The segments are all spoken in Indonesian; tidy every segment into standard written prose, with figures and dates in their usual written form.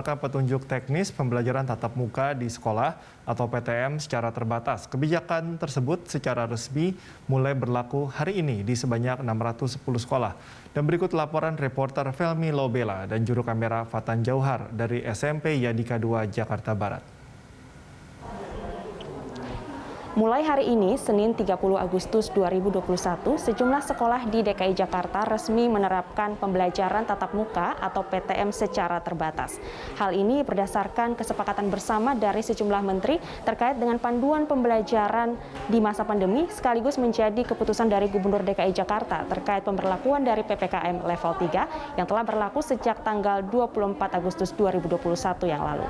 Petunjuk teknis pembelajaran tatap muka di sekolah atau PTM secara terbatas. Kebijakan tersebut secara resmi mulai berlaku hari ini di sebanyak 610 sekolah. Dan berikut laporan reporter Felmi Lobela dan juru kamera Fatan Jauhar dari SMP Yadika 2 Jakarta Barat. Mulai hari ini, Senin 30 Agustus 2021, sejumlah sekolah di DKI Jakarta resmi menerapkan pembelajaran tatap muka atau PTM secara terbatas. Hal ini berdasarkan kesepakatan bersama dari sejumlah menteri terkait dengan panduan pembelajaran di masa pandemi, sekaligus menjadi keputusan dari Gubernur DKI Jakarta terkait pemberlakuan dari PPKM level 3 yang telah berlaku sejak tanggal 24 Agustus 2021 yang lalu.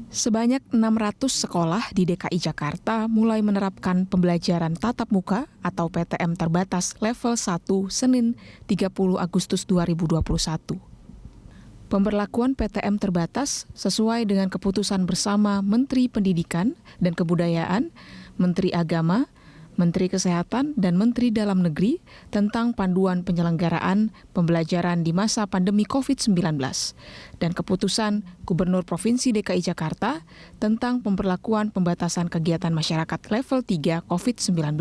Sebanyak 600 sekolah di DKI Jakarta mulai menerapkan pembelajaran tatap muka atau PTM terbatas level 1 Senin 30 Agustus 2021. Pemberlakuan PTM terbatas sesuai dengan keputusan bersama Menteri Pendidikan dan Kebudayaan, Menteri Agama, Menteri Kesehatan, dan Menteri Dalam Negeri tentang panduan penyelenggaraan pembelajaran di masa pandemi COVID-19 dan keputusan Gubernur Provinsi DKI Jakarta tentang pemberlakuan pembatasan kegiatan masyarakat level 3 COVID-19.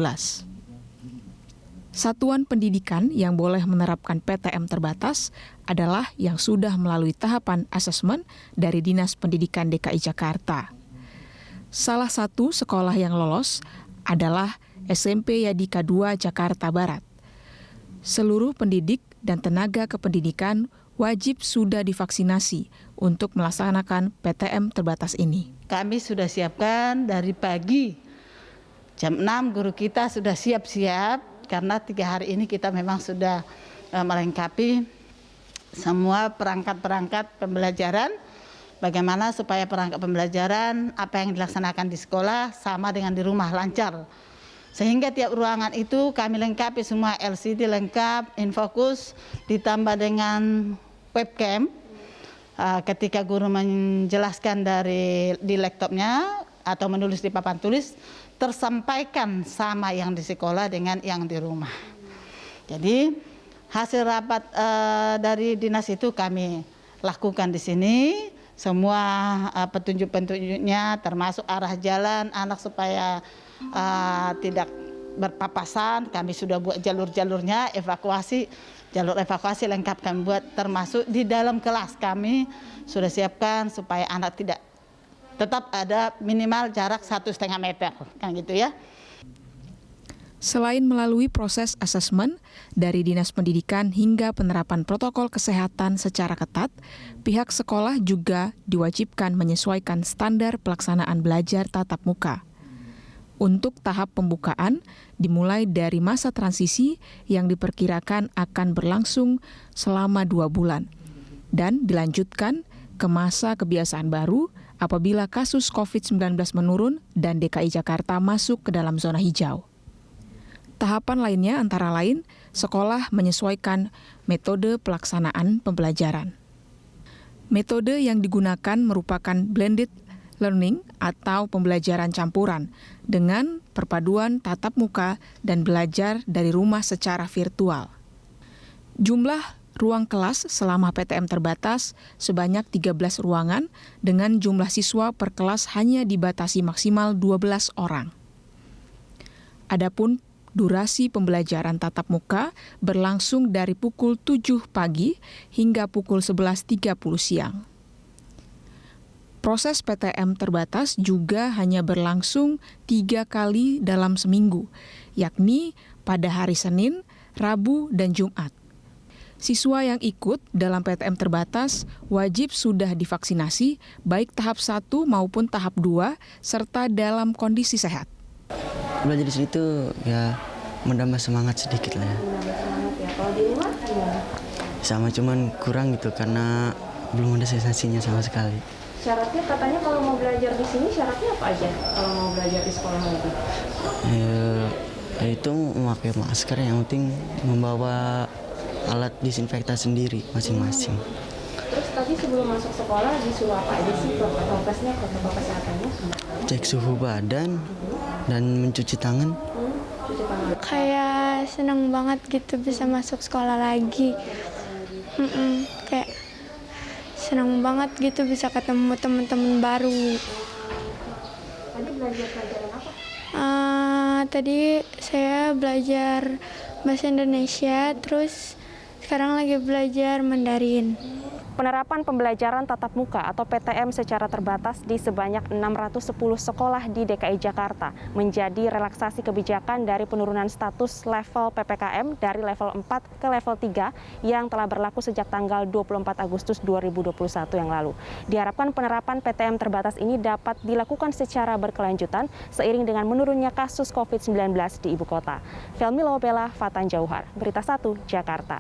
Satuan pendidikan yang boleh menerapkan PTM terbatas adalah yang sudah melalui tahapan asesmen dari Dinas Pendidikan DKI Jakarta. Salah satu sekolah yang lolos adalah SMP Yadika 2 Jakarta Barat. Seluruh pendidik dan tenaga kependidikan wajib sudah divaksinasi untuk melaksanakan PTM terbatas ini. Kami sudah siapkan dari pagi, jam 6 guru kita sudah siap-siap karena 3 hari ini kita memang sudah melengkapi semua perangkat-perangkat pembelajaran. Bagaimana supaya perangkat pembelajaran apa yang dilaksanakan di sekolah sama dengan di rumah lancar. Sehingga tiap ruangan itu kami lengkapi semua LCD lengkap, infokus, ditambah dengan webcam. Ketika guru menjelaskan di laptopnya atau menulis di papan tulis, tersampaikan sama yang di sekolah dengan yang di rumah. Jadi hasil rapat dari dinas itu kami lakukan di sini. Semua petunjuk-petunjuknya termasuk arah jalan anak supaya tidak berpapasan, kami sudah buat jalur-jalurnya, jalur evakuasi lengkap kami buat, termasuk di dalam kelas kami sudah siapkan supaya anak tidak tetap ada minimal jarak 1,5 meter, kan gitu ya. Selain melalui proses asesmen dari Dinas Pendidikan hingga penerapan protokol kesehatan secara ketat, pihak sekolah juga diwajibkan menyesuaikan standar pelaksanaan belajar tatap muka. Untuk tahap pembukaan, dimulai dari masa transisi yang diperkirakan akan berlangsung selama 2 bulan dan dilanjutkan ke masa kebiasaan baru apabila kasus COVID-19 menurun dan DKI Jakarta masuk ke dalam zona hijau. Tahapan lainnya antara lain, sekolah menyesuaikan metode pelaksanaan pembelajaran. Metode yang digunakan merupakan blended learning atau pembelajaran campuran dengan perpaduan tatap muka dan belajar dari rumah secara virtual. Jumlah ruang kelas selama PTM terbatas sebanyak 13 ruangan dengan jumlah siswa per kelas hanya dibatasi maksimal 12 orang. Adapun durasi pembelajaran tatap muka berlangsung dari pukul 7 pagi hingga pukul 11.30 siang. Proses PTM terbatas juga hanya berlangsung 3 kali dalam seminggu, yakni pada hari Senin, Rabu, dan Jumat. Siswa yang ikut dalam PTM terbatas wajib sudah divaksinasi baik tahap 1 maupun tahap 2 serta dalam kondisi sehat. Belajar di sini tuh ya menambah semangat sedikit lah ya. Kalau di rumah gimana? Sama cuman kurang gitu karena belum ada sensasinya sama sekali. Syaratnya katanya kalau mau belajar di sini syaratnya apa aja kalau mau belajar di sekolah lagi? Itu memakai masker, yang penting membawa alat disinfektan sendiri masing-masing. Terus tadi sebelum masuk sekolah disuruh apa aja sih protokol kesehatannya? Cek suhu badan dan mencuci tangan. Kayak seneng banget gitu bisa masuk sekolah lagi. kayak senang banget gitu bisa ketemu teman-teman baru. Tadi belajar pelajaran apa? Tadi saya belajar bahasa Indonesia, terus sekarang lagi belajar Mandarin. Penerapan pembelajaran tatap muka atau PTM secara terbatas di sebanyak 610 sekolah di DKI Jakarta menjadi relaksasi kebijakan dari penurunan status level PPKM dari level 4 ke level 3 yang telah berlaku sejak tanggal 24 Agustus 2021 yang lalu. Diharapkan penerapan PTM terbatas ini dapat dilakukan secara berkelanjutan seiring dengan menurunnya kasus COVID-19 di ibu kota. Felmi Lawabella, Fatan Jauhar, Berita 1, Jakarta.